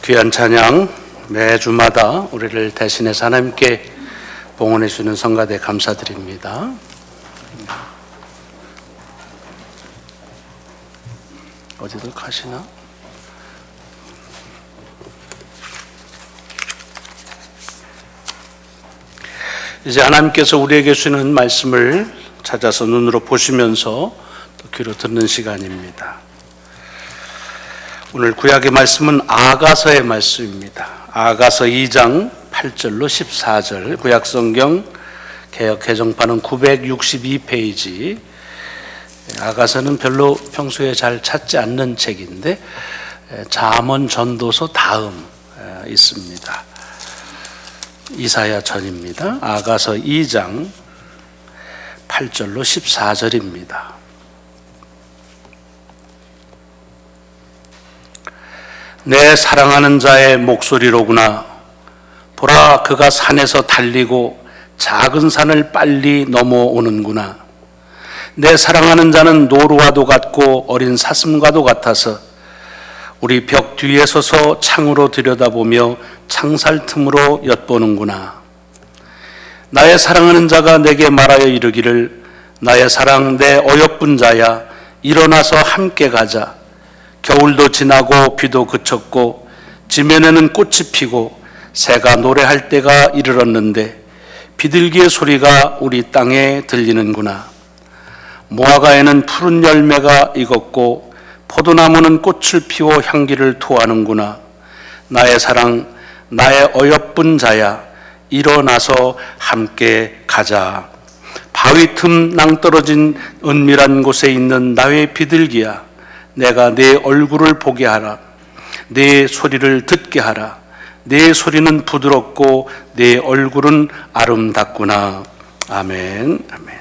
귀한 찬양 매주마다 우리를 대신해서 하나님께 봉헌해 주는 성가대 감사드립니다. 어디들 가시나? 이제 하나님께서 우리에게 주시는 말씀을 찾아서 눈으로 보시면서 또 귀로 듣는 시간입니다. 오늘 구약의 말씀은 아가서의 말씀입니다. 아가서 2장 8절로 14절, 구약성경 개역 개정판은 962페이지. 아가서는 별로 평소에 잘 찾지 않는 책인데 잠언 전도서 다음 있습니다. 이사야 전입니다. 아가서 2장 8절로 14절입니다. 내 사랑하는 자의 목소리로구나. 보라, 그가 산에서 달리고 작은 산을 빨리 넘어오는구나. 내 사랑하는 자는 노루와도 같고 어린 사슴과도 같아서 우리 벽 뒤에 서서 창으로 들여다보며 창살 틈으로 엿보는구나. 나의 사랑하는 자가 내게 말하여 이르기를, 나의 사랑 내 어여쁜 자야, 일어나서 함께 가자. 겨울도 지나고 비도 그쳤고 지면에는 꽃이 피고 새가 노래할 때가 이르렀는데 비둘기의 소리가 우리 땅에 들리는구나. 무화과에는 푸른 열매가 익었고 포도나무는 꽃을 피워 향기를 토하는구나. 나의 사랑, 나의 어여쁜 자야, 일어나서 함께 가자. 바위 틈 낭떠러진 은밀한 곳에 있는 나의 비둘기야, 내가 내 얼굴을 보게 하라. 내 소리를 듣게 하라. 내 소리는 부드럽고 내 얼굴은 아름답구나. 아멘. 아멘.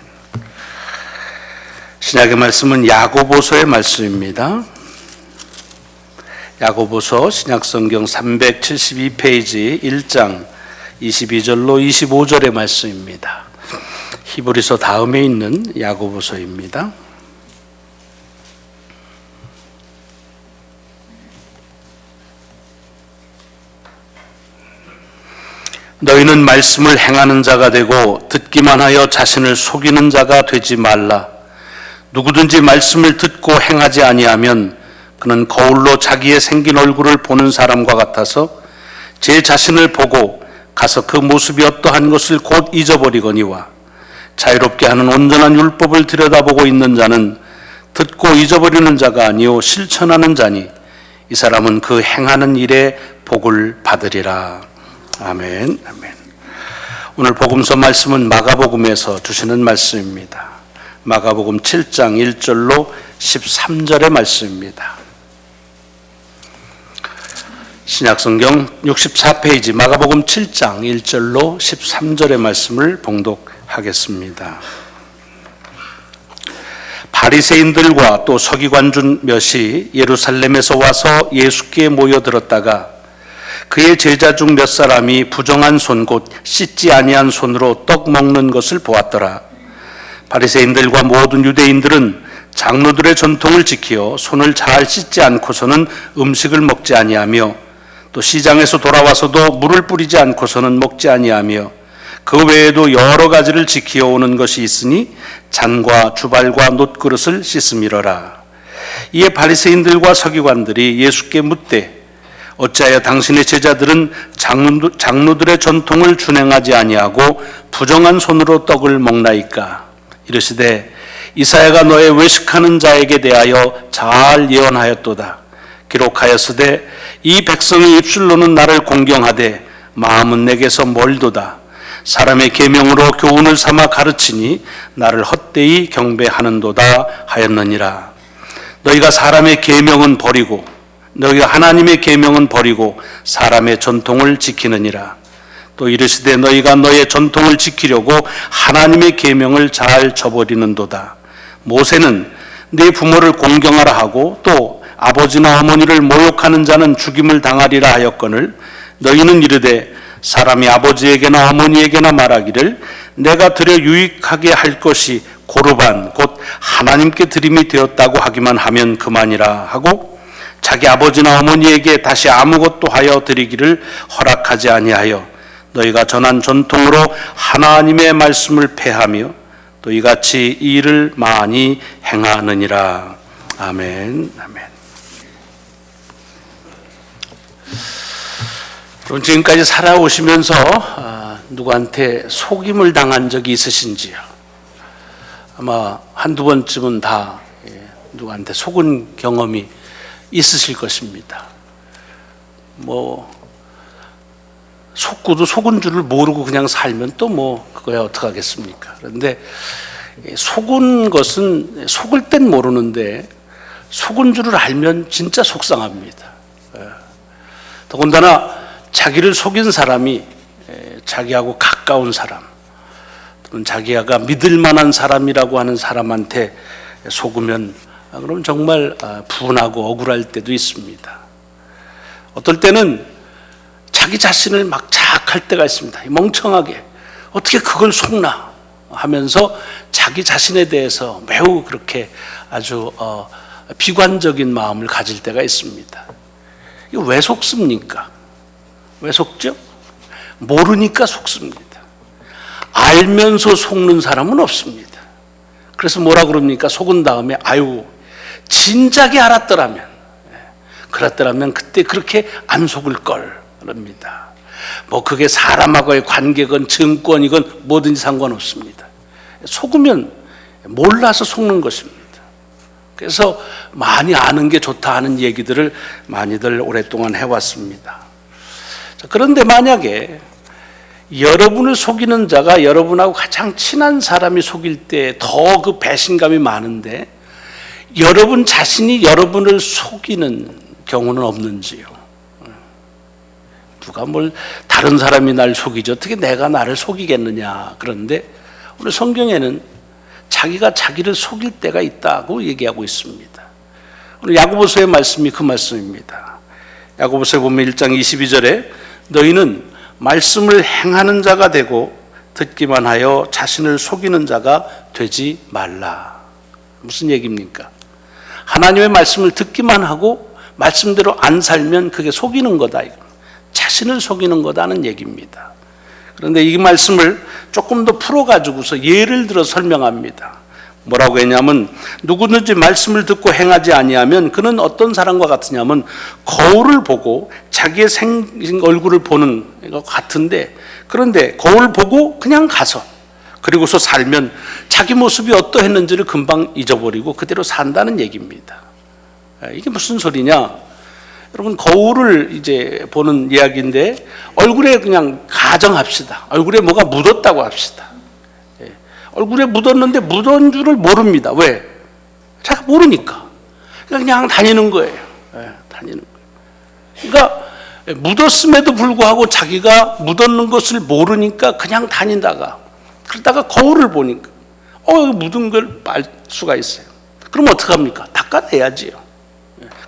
신약의 말씀은 야고보서의 말씀입니다. 야고보서 신약성경 372페이지 1장 22절로 25절의 말씀입니다. 히브리서 다음에 있는 야고보서입니다. 너희는 말씀을 행하는 자가 되고 듣기만 하여 자신을 속이는 자가 되지 말라. 누구든지 말씀을 듣고 행하지 아니하면 그는 거울로 자기의 생긴 얼굴을 보는 사람과 같아서 제 자신을 보고 가서 그 모습이 어떠한 것을 곧 잊어버리거니와, 자유롭게 하는 온전한 율법을 들여다보고 있는 자는 듣고 잊어버리는 자가 아니요 실천하는 자니 이 사람은 그 행하는 일에 복을 받으리라. 아멘. 아멘. 오늘 복음서 말씀은 마가복음에서 주시는 말씀입니다. 마가복음 7장 1절로 13절의 말씀입니다. 신약성경 64페이지 마가복음 7장 1절로 13절의 말씀을 봉독하겠습니다. 바리새인들과 또 서기관중 몇이 예루살렘에서 와서 예수께 모여들었다가 그의 제자 중 몇 사람이 부정한 손, 곧 씻지 아니한 손으로 떡 먹는 것을 보았더라. 바리새인들과 모든 유대인들은 장로들의 전통을 지키어 손을 잘 씻지 않고서는 음식을 먹지 아니하며 또 시장에서 돌아와서도 물을 뿌리지 않고서는 먹지 아니하며 그 외에도 여러 가지를 지키어 오는 것이 있으니 잔과 주발과 놋그릇을 씻음이러라. 이에 바리새인들과 서기관들이 예수께 묻되, 어찌하여 당신의 제자들은 장로들의 전통을 준행하지 아니하고 부정한 손으로 떡을 먹나이까? 이르시되, 이사야가 너의 외식하는 자에게 대하여 잘 예언하였도다. 기록하였으되 이 백성의 입술로는 나를 공경하되 마음은 내게서 멀도다. 사람의 계명으로 교훈을 삼아 가르치니 나를 헛되이 경배하는도다 하였느니라. 너희가 사람의 계명은 버리고 너희가 하나님의 계명은 버리고 사람의 전통을 지키느니라. 또 이르시되 너희가 너의 전통을 지키려고 하나님의 계명을 잘 저버리는도다. 모세는 네 부모를 공경하라 하고 또 아버지나 어머니를 모욕하는 자는 죽임을 당하리라 하였거늘 너희는 이르되 사람이 아버지에게나 어머니에게나 말하기를 내가 드려 유익하게 할 것이 고르반 곧 하나님께 드림이 되었다고 하기만 하면 그만이라 하고 자기 아버지나 어머니에게 다시 아무것도 하여 드리기를 허락하지 아니하여 너희가 전한 전통으로 하나님의 말씀을 폐하며 또 이같이 이 일을 많이 행하느니라. 아멘. 아멘. 여러분, 지금까지 살아오시면서 누구한테 속임을 당한 적이 있으신지요? 아마 한두 번쯤은 다 누구한테 속은 경험이 있으실 것입니다. 속고도 속은 줄을 모르고 그냥 살면 또 그거야 어떡하겠습니까? 그런데 속은 것은 속을 땐 모르는데 속은 줄을 알면 진짜 속상합니다. 더군다나 자기를 속인 사람이 자기하고 가까운 사람, 또는 자기가 믿을 만한 사람이라고 하는 사람한테 속으면 그럼 정말 분하고 억울할 때도 있습니다. 어떨 때는 자기 자신을 막 자학할 때가 있습니다. 멍청하게 어떻게 그걸 속나 하면서 자기 자신에 대해서 매우 그렇게 아주 비관적인 마음을 가질 때가 있습니다. 이거 왜 속습니까? 왜 속죠? 모르니까 속습니다. 알면서 속는 사람은 없습니다. 그래서 뭐라 그럽니까? 속은 다음에 아유 진작에 알았더라면, 그랬더라면 그때 그렇게 안 속을 걸 그럽니다. 그게 사람하고의 관계건 증권이건 뭐든지 상관없습니다. 속으면 몰라서 속는 것입니다. 그래서 많이 아는 게 좋다 하는 얘기들을 많이들 오랫동안 해왔습니다. 그런데 만약에 여러분을 속이는 자가 여러분하고 가장 친한 사람이 속일 때 더 그 배신감이 많은데 여러분 자신이 여러분을 속이는 경우는 없는지요? 누가 다른 사람이 날 속이지 어떻게 내가 나를 속이겠느냐. 그런데 오늘 성경에는 자기가 자기를 속일 때가 있다고 얘기하고 있습니다. 오늘 야고보서의 말씀이 그 말씀입니다. 야고보서에 보면 1장 22절에 너희는 말씀을 행하는 자가 되고 듣기만 하여 자신을 속이는 자가 되지 말라. 무슨 얘기입니까? 하나님의 말씀을 듣기만 하고 말씀대로 안 살면 그게 속이는 거다. 자신을 속이는 거다는 얘기입니다. 그런데 이 말씀을 조금 더 풀어가지고서 예를 들어 설명합니다. 뭐라고 했냐면 누구든지 말씀을 듣고 행하지 아니하면 그는 어떤 사람과 같으냐면 거울을 보고 자기의 생긴 얼굴을 보는 것 같은데, 그런데 거울 보고 그냥 가서 그리고서 살면 자기 모습이 어떠했는지를 금방 잊어버리고 그대로 산다는 얘기입니다. 이게 무슨 소리냐? 여러분, 거울을 이제 보는 이야기인데 얼굴에 그냥 가정합시다. 얼굴에 뭐가 묻었다고 합시다. 얼굴에 묻었는데 묻은 줄을 모릅니다. 왜? 자기가 모르니까. 그냥 다니는 거예요. 다니는 거예요. 그러니까 묻었음에도 불구하고 자기가 묻었는 것을 모르니까 그냥 다니다가 그러다가 거울을 보니까 묻은 걸 알 수가 있어요. 그럼 어떡합니까? 닦아내야지요.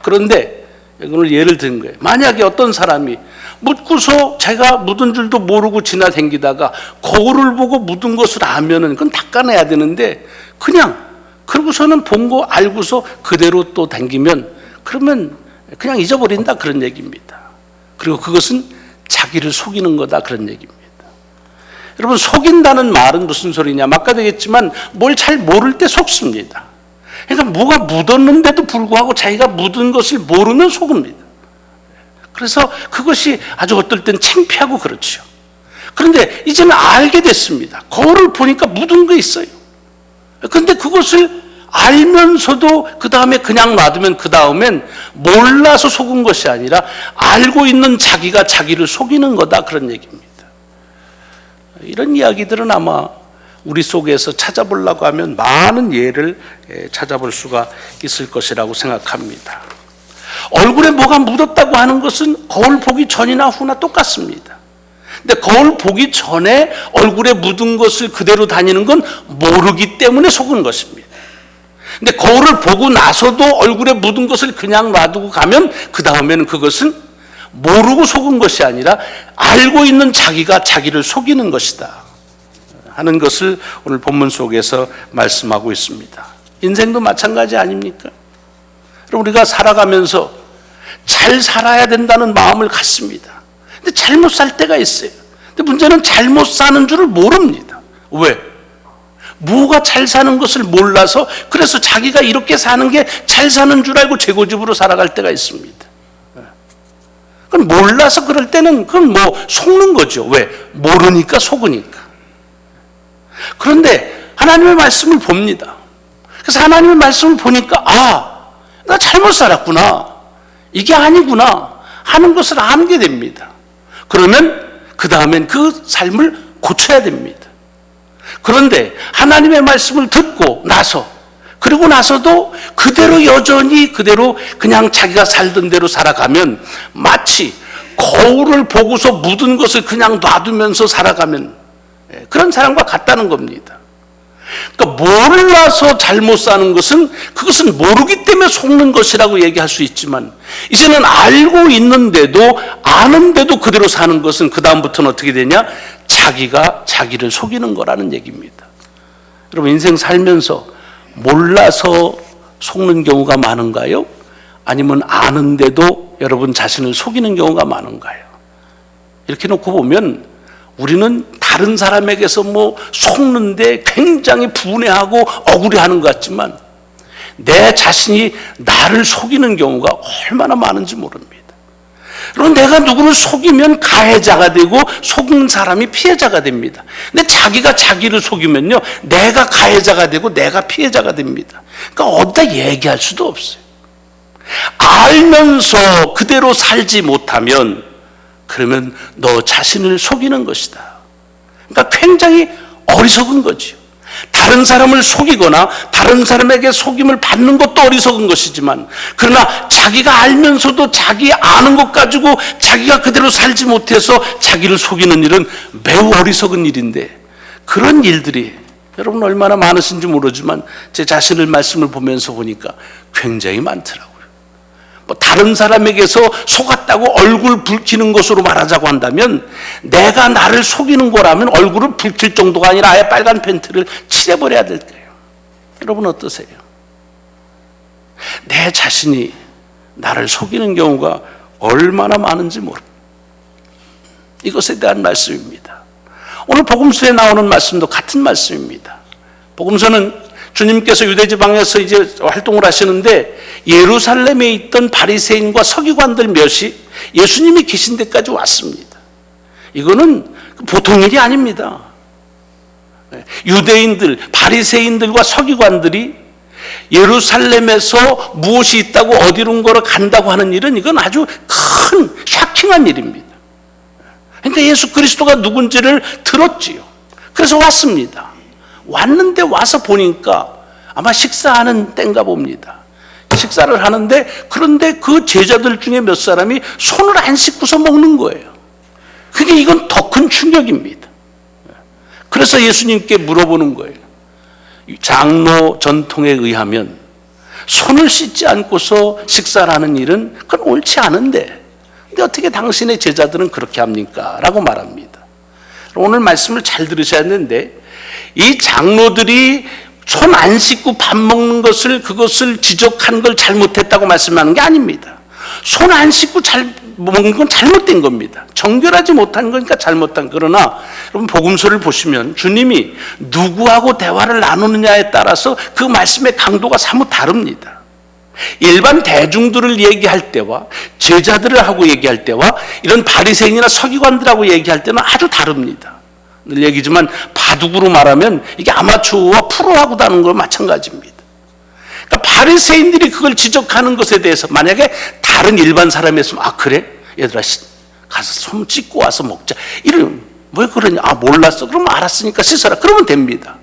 그런데 이걸 예를 든 거예요. 만약에 어떤 사람이 묻고서 제가 묻은 줄도 모르고 지나다니다가 거울을 보고 묻은 것을 알면은 그건 닦아내야 되는데 그냥 그러고서는 본 거 알고서 그대로 또 다니면 그러면 그냥 잊어버린다 그런 얘기입니다. 그리고 그것은 자기를 속이는 거다 그런 얘기입니다. 여러분, 속인다는 말은 무슨 소리냐? 아까 되겠지만 뭘 잘 모를 때 속습니다. 그러니까 뭐가 묻었는데도 불구하고 자기가 묻은 것을 모르면 속습니다. 그래서 그것이 아주 어떨 땐 창피하고 그렇죠. 그런데 이제는 알게 됐습니다. 거울을 보니까 묻은 거 있어요. 그런데 그것을 알면서도 그 다음에 그냥 놔두면 그 다음엔 몰라서 속은 것이 아니라 알고 있는 자기가 자기를 속이는 거다 그런 얘기입니다. 이런 이야기들은 아마 우리 속에서 찾아보려고 하면 많은 예를 찾아볼 수가 있을 것이라고 생각합니다. 얼굴에 뭐가 묻었다고 하는 것은 거울 보기 전이나 후나 똑같습니다. 근데 거울 보기 전에 얼굴에 묻은 것을 그대로 다니는 건 모르기 때문에 속은 것입니다. 근데 거울을 보고 나서도 얼굴에 묻은 것을 그냥 놔두고 가면 그 다음에는 그것은 모르고 속은 것이 아니라 알고 있는 자기가 자기를 속이는 것이다 하는 것을 오늘 본문 속에서 말씀하고 있습니다. 인생도 마찬가지 아닙니까? 우리가 살아가면서 잘 살아야 된다는 마음을 갖습니다. 근데 잘못 살 때가 있어요. 근데 문제는 잘못 사는 줄을 모릅니다. 왜? 뭐가 잘 사는 것을 몰라서 그래서 자기가 이렇게 사는 게 잘 사는 줄 알고 재고집으로 살아갈 때가 있습니다. 그건 몰라서 그럴 때는 그건 속는 거죠. 왜? 모르니까 속으니까. 그런데 하나님의 말씀을 봅니다. 그래서 하나님의 말씀을 보니까 나 잘못 살았구나. 이게 아니구나 하는 것을 알게 됩니다. 그러면 그 다음엔 그 삶을 고쳐야 됩니다. 그런데 하나님의 말씀을 듣고 나서 그리고 나서도 그대로 여전히 그대로 그냥 자기가 살던 대로 살아가면 마치 거울을 보고서 묻은 것을 그냥 놔두면서 살아가면 그런 사람과 같다는 겁니다. 그러니까 몰라서 잘못 사는 것은 그것은 모르기 때문에 속는 것이라고 얘기할 수 있지만 이제는 알고 있는데도 아는데도 그대로 사는 것은 그 다음부터는 어떻게 되냐? 자기가 자기를 속이는 거라는 얘기입니다. 여러분 인생 살면서 몰라서 속는 경우가 많은가요? 아니면 아는데도 여러분 자신을 속이는 경우가 많은가요? 이렇게 놓고 보면 우리는 다른 사람에게서 속는데 굉장히 분해하고 억울해하는 것 같지만 내 자신이 나를 속이는 경우가 얼마나 많은지 모릅니다. 그리고 내가 누구를 속이면 가해자가 되고 속은 사람이 피해자가 됩니다. 근데 자기가 자기를 속이면요 내가 가해자가 되고 내가 피해자가 됩니다. 그러니까 어디다 얘기할 수도 없어요. 알면서 그대로 살지 못하면 그러면 너 자신을 속이는 것이다. 그러니까 굉장히 어리석은 거죠. 다른 사람을 속이거나 다른 사람에게 속임을 받는 것도 어리석은 것이지만 그러나 자기가 알면서도 자기 아는 것 가지고 자기가 그대로 살지 못해서 자기를 속이는 일은 매우 어리석은 일인데 그런 일들이 여러분 얼마나 많으신지 모르지만 제 자신을 말씀을 보면서 보니까 굉장히 많더라고요. 다른 사람에게서 속았다고 얼굴 붉히는 것으로 말하자고 한다면 내가 나를 속이는 거라면 얼굴을 붉힐 정도가 아니라 아예 빨간 팬티를 칠해버려야 될 거예요. 여러분 어떠세요? 내 자신이 나를 속이는 경우가 얼마나 많은지 모릅니다. 이것에 대한 말씀입니다. 오늘 복음서에 나오는 말씀도 같은 말씀입니다. 복음서는 주님께서 유대지방에서 이제 활동을 하시는데 예루살렘에 있던 바리새인과 서기관들 몇이 예수님이 계신 데까지 왔습니다. 이거는 보통 일이 아닙니다. 유대인들, 바리새인들과 서기관들이 예루살렘에서 무엇이 있다고 어디론가로 간다고 하는 일은 이건 아주 큰 샤킹한 일입니다. 그러니까 예수 그리스도가 누군지를 들었지요. 그래서 왔습니다. 왔는데 와서 보니까 아마 식사하는 때인가 봅니다. 식사를 하는데 그런데 그 제자들 중에 몇 사람이 손을 안 씻고서 먹는 거예요. 그게 이건 더 큰 충격입니다. 그래서 예수님께 물어보는 거예요. 장로 전통에 의하면 손을 씻지 않고서 식사를 하는 일은 그건 옳지 않은데 근데 어떻게 당신의 제자들은 그렇게 합니까? 라고 말합니다. 오늘 말씀을 잘 들으셔야 하는데 이 장로들이 손 안 씻고 밥 먹는 것을 그것을 지적한 걸 잘못했다고 말씀하는 게 아닙니다. 손 안 씻고 잘 먹는 건 잘못된 겁니다. 정결하지 못한 거니까 잘못한. 그러나 여러분 복음서를 보시면 주님이 누구하고 대화를 나누느냐에 따라서 그 말씀의 강도가 사뭇 다릅니다. 일반 대중들을 얘기할 때와 제자들을 하고 얘기할 때와 이런 바리새인이나 서기관들하고 얘기할 때는 아주 다릅니다. 늘 얘기지만 바둑으로 말하면 이게 아마추어와 프로하고 다른 거 마찬가지입니다. 그러니까 바리새인들이 그걸 지적하는 것에 대해서 만약에 다른 일반 사람이었으면 그래? 얘들아 가서 손 씻고 와서 먹자. 이러면 왜 그러냐? 몰랐어. 그러면 알았으니까 씻어라. 그러면 됩니다.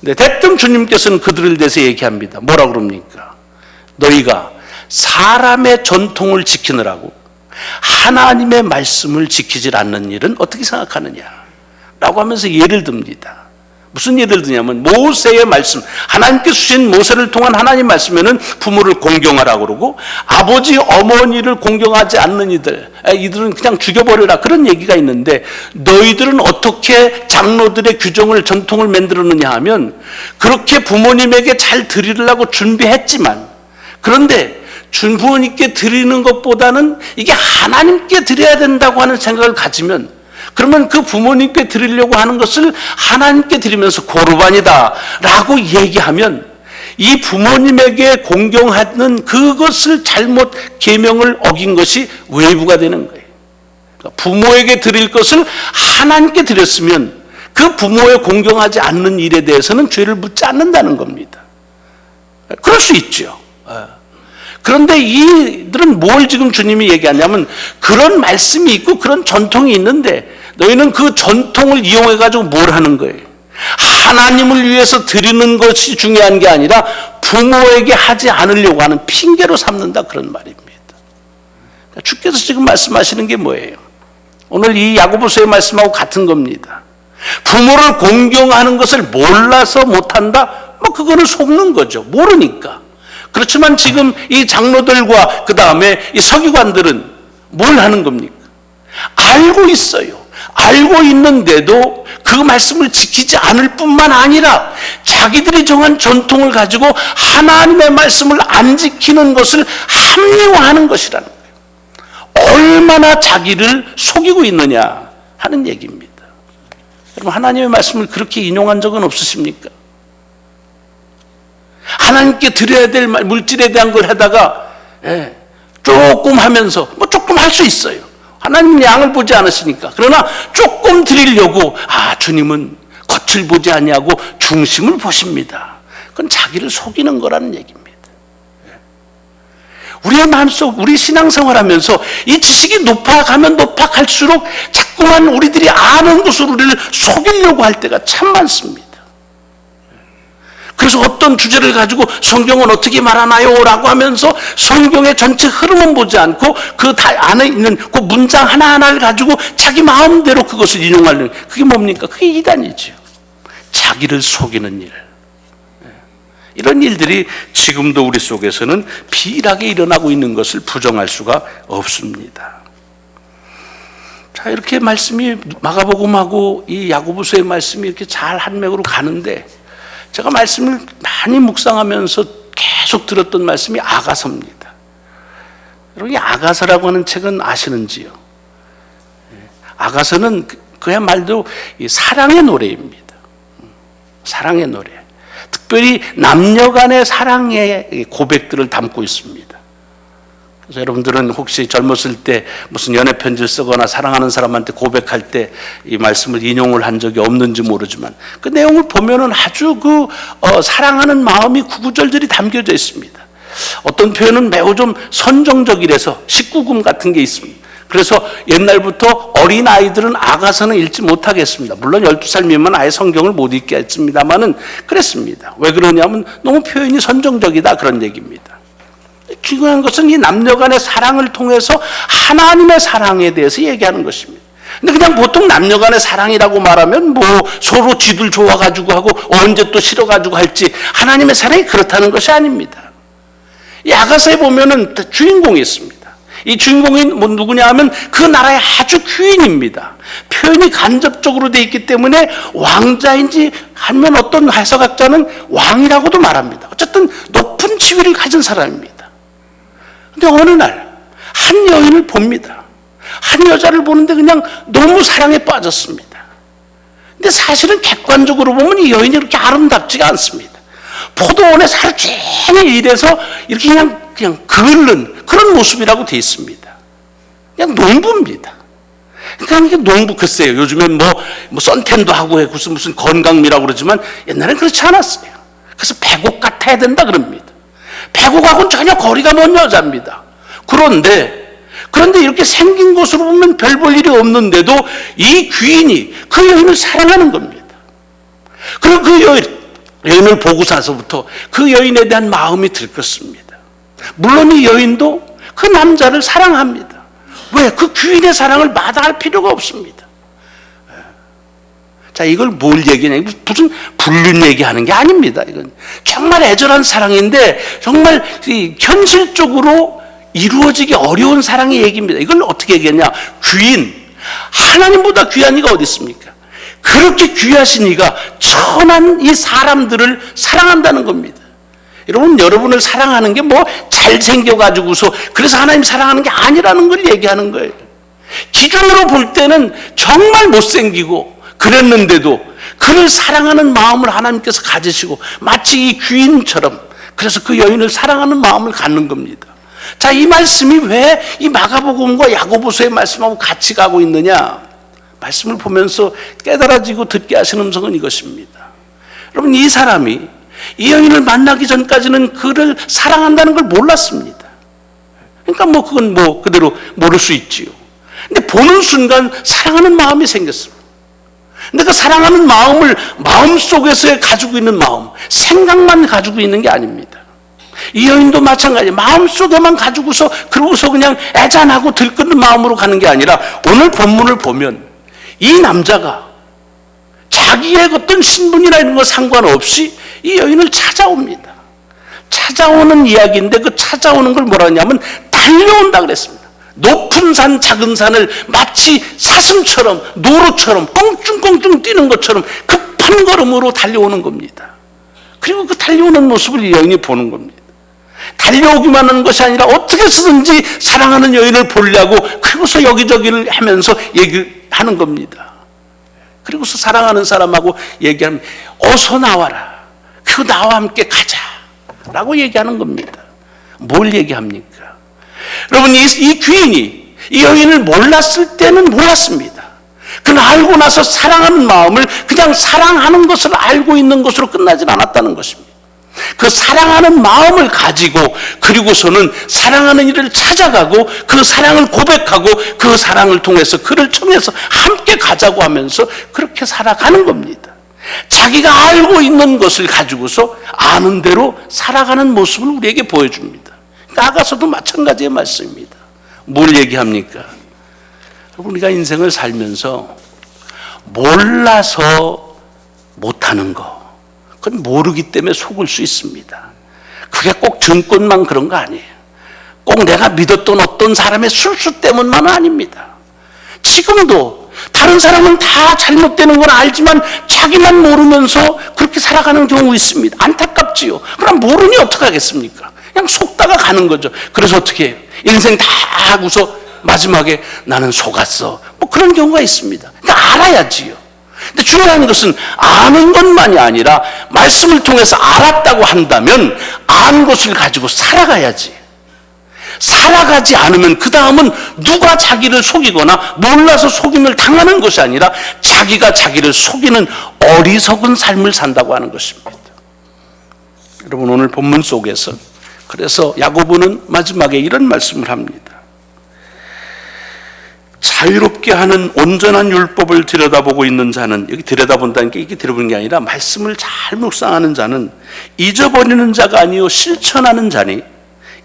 근데 대뜸 주님께서는 그들을 대해서 얘기합니다. 뭐라 그럽니까? 너희가 사람의 전통을 지키느라고 하나님의 말씀을 지키질 않는 일은 어떻게 생각하느냐? 라고 하면서 예를 듭니다. 무슨 예를 드냐면 모세의 말씀, 하나님께 주신 모세를 통한 하나님 말씀에는 부모를 공경하라고 그러고 아버지 어머니를 공경하지 않는 이들은 그냥 죽여버려라 그런 얘기가 있는데 너희들은 어떻게 장로들의 규정을 전통을 만들었느냐 하면 그렇게 부모님에게 잘 드리려고 준비했지만 그런데 부모님께 드리는 것보다는 이게 하나님께 드려야 된다고 하는 생각을 가지면, 그러면 그 부모님께 드리려고 하는 것을 하나님께 드리면서 고르반이다 라고 얘기하면 이 부모님에게 공경하는 그것을 잘못 계명을 어긴 것이 외부가 되는 거예요. 부모에게 드릴 것을 하나님께 드렸으면 그 부모에 공경하지 않는 일에 대해서는 죄를 묻지 않는다는 겁니다. 그럴 수 있죠. 그런데 이들은 뭘 지금 주님이 얘기하냐면, 그런 말씀이 있고 그런 전통이 있는데 너희는 그 전통을 이용해 가지고 뭘 하는 거예요? 하나님을 위해서 드리는 것이 중요한 게 아니라 부모에게 하지 않으려고 하는 핑계로 삼는다, 그런 말입니다. 주께서 지금 말씀하시는 게 뭐예요? 오늘 이 야고보서의 말씀하고 같은 겁니다. 부모를 공경하는 것을 몰라서 못한다? 그거는 속는 거죠. 모르니까. 그렇지만 지금 이 장로들과 그 다음에 이 서기관들은 뭘 하는 겁니까? 알고 있어요. 알고 있는데도 그 말씀을 지키지 않을 뿐만 아니라 자기들이 정한 전통을 가지고 하나님의 말씀을 안 지키는 것을 합리화하는 것이라는 거예요. 얼마나 자기를 속이고 있느냐 하는 얘기입니다. 여러분, 하나님의 말씀을 그렇게 인용한 적은 없으십니까? 하나님께 드려야 될 물질에 대한 걸 하다가 조금 하면서 조금 할 수 있어요. 하나님은 양을 보지 않으시니까. 그러나 조금 드리려고 주님은 겉을 보지 아니하고 중심을 보십니다. 그건 자기를 속이는 거라는 얘기입니다. 우리의 마음속, 우리 신앙생활하면서 이 지식이 높아가면 높아갈수록 자꾸만 우리들이 아는 것으로 우리를 속이려고 할 때가 참 많습니다. 그래서 어떤 주제를 가지고 성경은 어떻게 말하나요? 라고 하면서 성경의 전체 흐름은 보지 않고 그 안에 있는 그 문장 하나하나를 가지고 자기 마음대로 그것을 인용하려는, 그게 뭡니까? 그게 이단이죠. 자기를 속이는 일. 이런 일들이 지금도 우리 속에서는 비일하게 일어나고 있는 것을 부정할 수가 없습니다. 자, 이렇게 말씀이 마가복음하고 이 야고보서의 말씀이 이렇게 잘 한 맥으로 가는데, 제가 말씀을 많이 묵상하면서 계속 들었던 말씀이 아가서입니다. 여러분, 이 아가서라고 하는 책은 아시는지요? 아가서는 그야말로 사랑의 노래입니다. 사랑의 노래. 특별히 남녀 간의 사랑의 고백들을 담고 있습니다. 그래서 여러분들은 혹시 젊었을 때 무슨 연애 편지를 쓰거나 사랑하는 사람한테 고백할 때 이 말씀을 인용을 한 적이 없는지 모르지만 그 내용을 보면은 아주 사랑하는 마음이 구구절절히 담겨져 있습니다. 어떤 표현은 매우 좀 선정적이라서 19금 같은 게 있습니다. 그래서 옛날부터 어린아이들은 아가서는 읽지 못하겠습니다. 물론 12살 미만 아예 성경을 못 읽게 했습니다만은 그랬습니다. 왜 그러냐면 너무 표현이 선정적이다, 그런 얘기입니다. 중요한 것은 이 남녀 간의 사랑을 통해서 하나님의 사랑에 대해서 얘기하는 것입니다. 근데 그냥 보통 남녀 간의 사랑이라고 말하면 서로 지들 좋아가지고 하고 언제 또 싫어가지고 할지, 하나님의 사랑이 그렇다는 것이 아닙니다. 이 아가서에 보면은 주인공이 있습니다. 이 주인공이 누구냐 하면 그 나라의 아주 귀인입니다. 표현이 간접적으로 되어 있기 때문에 왕자인지 아니면 어떤 해석학자는 왕이라고도 말합니다. 어쨌든 높은 지위를 가진 사람입니다. 근데 어느 날 한 여인을 봅니다. 한 여자를 보는데 그냥 너무 사랑에 빠졌습니다. 근데 사실은 객관적으로 보면 이 여인이 그렇게 아름답지가 않습니다. 포도원에 하루 종일 일해서 이렇게 그냥 끓는 그런 모습이라고 되어 있습니다. 그냥 농부입니다. 그러니까 이게 농부, 글쎄요, 요즘엔 선텐도 하고 무슨 건강미라고 그러지만 옛날엔 그렇지 않았어요. 그래서 백옥 같아야 된다 그럽니다. 백옥하고는 전혀 거리가 먼 여자입니다. 그런데 이렇게 생긴 것으로 보면 별 볼 일이 없는데도 이 귀인이 그 여인을 사랑하는 겁니다. 그리고 그 여인을 보고서부터 그 여인에 대한 마음이 들끓습니다. 물론 이 여인도 그 남자를 사랑합니다. 왜? 그 귀인의 사랑을 마다할 필요가 없습니다. 자, 이걸 뭘 얘기하냐? 무슨 불륜 얘기하는 게 아닙니다. 이건 정말 애절한 사랑인데 정말 현실적으로 이루어지기 어려운 사랑의 얘기입니다. 이걸 어떻게 얘기하냐? 귀인, 하나님보다 귀한 이가 어디 있습니까? 그렇게 귀하신 이가 천한 이 사람들을 사랑한다는 겁니다. 여러분을 사랑하는 게 잘생겨가지고서 그래서 하나님 사랑하는 게 아니라는 걸 얘기하는 거예요. 기준으로 볼 때는 정말 못생기고 그랬는데도 그를 사랑하는 마음을 하나님께서 가지시고 마치 이 귀인처럼 그래서 그 여인을 사랑하는 마음을 갖는 겁니다. 자, 이 말씀이 왜 이 마가복음과 야고보서의 말씀하고 같이 가고 있느냐? 말씀을 보면서 깨달아지고 듣게 하시는 음성은 이것입니다. 여러분, 이 사람이 이 여인을 만나기 전까지는 그를 사랑한다는 걸 몰랐습니다. 그러니까 그건 그대로 모를 수 있지요. 근데 보는 순간 사랑하는 마음이 생겼습니다. 근데 그 사랑하는 마음을 마음속에서 가지고 있는 마음, 생각만 가지고 있는 게 아닙니다. 이 여인도 마찬가지예요. 마음속에만 가지고서 그러고서 그냥 애잔하고 들끓는 마음으로 가는 게 아니라 오늘 본문을 보면 이 남자가 자기의 어떤 신분이나 이런 거 상관없이 이 여인을 찾아옵니다. 찾아오는 이야기인데 그 찾아오는 걸 뭐라 하냐면 달려온다 그랬습니다. 높은 산 작은 산을 마치 사슴처럼 노루처럼 껑충껑충 뛰는 것처럼 급한 걸음으로 달려오는 겁니다. 그리고 그 달려오는 모습을 이 여인이 보는 겁니다. 달려오기만 하는 것이 아니라 어떻게 쓰든지 사랑하는 여인을 보려고 그리고서 여기저기를 하면서 얘기하는 겁니다. 그리고서 사랑하는 사람하고 얘기하면 어서 나와라. 그 나와 함께 가자 라고 얘기하는 겁니다. 뭘 얘기합니까? 여러분, 이 귀인이 이 여인을 몰랐을 때는 몰랐습니다. 그는 알고 나서 사랑하는 마음을 그냥 사랑하는 것을 알고 있는 것으로 끝나질 않았다는 것입니다. 그 사랑하는 마음을 가지고 그리고서는 사랑하는 이를 찾아가고 그 사랑을 고백하고 그 사랑을 통해서 그를 청해서 함께 가자고 하면서 그렇게 살아가는 겁니다. 자기가 알고 있는 것을 가지고서 아는 대로 살아가는 모습을 우리에게 보여줍니다. 아가서도 마찬가지의 말씀입니다. 뭘 얘기합니까? 우리가 인생을 살면서 몰라서 못하는 거, 그건 모르기 때문에 속을 수 있습니다. 그게 꼭 증권만 그런 거 아니에요. 꼭 내가 믿었던 어떤 사람의 술수 때문만은 아닙니다. 지금도 다른 사람은 다 잘못되는 건 알지만 자기만 모르면서 그렇게 살아가는 경우 있습니다. 안타깝지요. 그럼 모르니 어떡하겠습니까? 그냥 속다가 가는 거죠. 그래서 어떻게 해요? 인생 다 하고서 마지막에 나는 속았어. 그런 경우가 있습니다. 그러니까 알아야지요. 근데 중요한 것은 아는 것만이 아니라 말씀을 통해서 알았다고 한다면 아는 것을 가지고 살아가야지. 살아가지 않으면 그 다음은 누가 자기를 속이거나 몰라서 속임을 당하는 것이 아니라 자기가 자기를 속이는 어리석은 삶을 산다고 하는 것입니다. 여러분, 오늘 본문 속에서 그래서 야고보는 마지막에 이런 말씀을 합니다. 자유롭게 하는 온전한 율법을 들여다보고 있는 자는, 여기 들여다본다는 게 이게 들여다보는 게 아니라 말씀을 잘 묵상하는 자는 잊어버리는 자가 아니요 실천하는 자니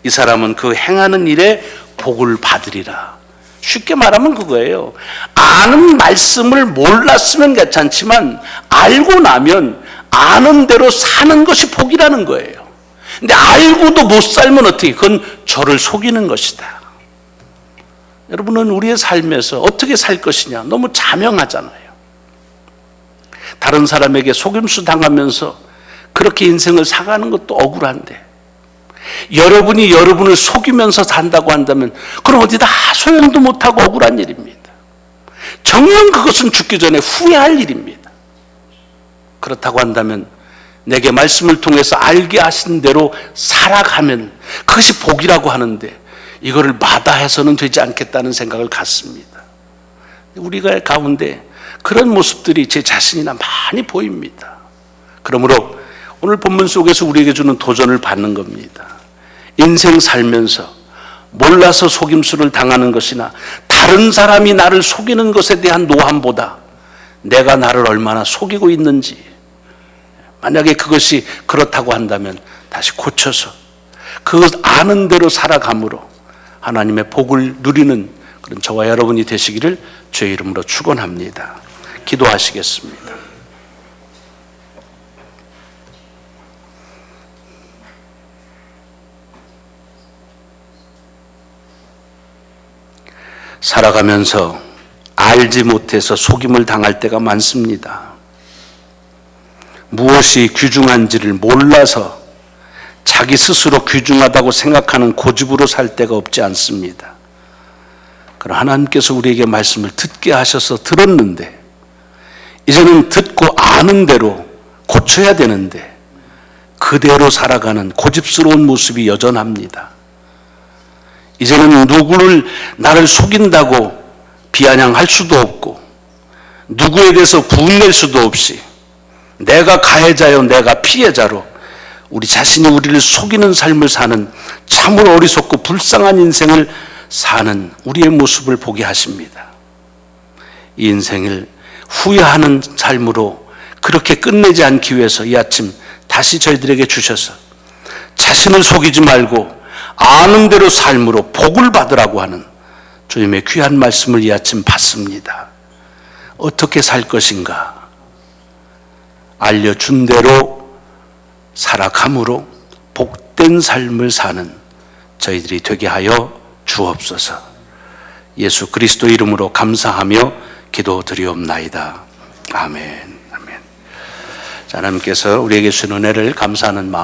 이 사람은 그 행하는 일에 복을 받으리라. 쉽게 말하면 그거예요. 아는 말씀을 몰랐으면 괜찮지만 알고 나면 아는 대로 사는 것이 복이라는 거예요. 근데 알고도 못 살면 어떻게? 그건 저를 속이는 것이다. 여러분은 우리의 삶에서 어떻게 살 것이냐 너무 자명하잖아요. 다른 사람에게 속임수 당하면서 그렇게 인생을 살아가는 것도 억울한데 여러분이 여러분을 속이면서 산다고 한다면 그럼 어디다 소용도 못하고 억울한 일입니다. 정녕 그것은 죽기 전에 후회할 일입니다. 그렇다고 한다면 내게 말씀을 통해서 알게 하신 대로 살아가면 그것이 복이라고 하는데 이거를 마다해서는 되지 않겠다는 생각을 갖습니다. 우리가 가운데 그런 모습들이 제 자신이나 많이 보입니다. 그러므로 오늘 본문 속에서 우리에게 주는 도전을 받는 겁니다. 인생 살면서 몰라서 속임수를 당하는 것이나 다른 사람이 나를 속이는 것에 대한 노함보다 내가 나를 얼마나 속이고 있는지, 만약에 그것이 그렇다고 한다면 다시 고쳐서 그것 아는 대로 살아감으로 하나님의 복을 누리는 그런 저와 여러분이 되시기를 주의 이름으로 축원합니다. 기도하시겠습니다. 살아가면서 알지 못해서 속임을 당할 때가 많습니다. 무엇이 귀중한지를 몰라서 자기 스스로 귀중하다고 생각하는 고집으로 살 때가 없지 않습니다. 그러나 하나님께서 우리에게 말씀을 듣게 하셔서 들었는데 이제는 듣고 아는 대로 고쳐야 되는데 그대로 살아가는 고집스러운 모습이 여전합니다. 이제는 누구를 나를 속인다고 비아냥할 수도 없고 누구에 대해서 분낼 수도 없이 내가 가해자요 내가 피해자로 우리 자신이 우리를 속이는 삶을 사는 참으로 어리석고 불쌍한 인생을 사는 우리의 모습을 보게 하십니다. 이 인생을 후회하는 삶으로 그렇게 끝내지 않기 위해서 이 아침 다시 저희들에게 주셔서 자신을 속이지 말고 아는 대로 삶으로 복을 받으라고 하는 주님의 귀한 말씀을 이 아침 받습니다. 어떻게 살 것인가? 알려준 대로 살아감으로 복된 삶을 사는 저희들이 되게 하여 주옵소서. 예수 그리스도 이름으로 감사하며 기도드리옵나이다. 아멘. 아멘. 자, 하나님께서 우리에게 주신 은혜를 감사하는 마음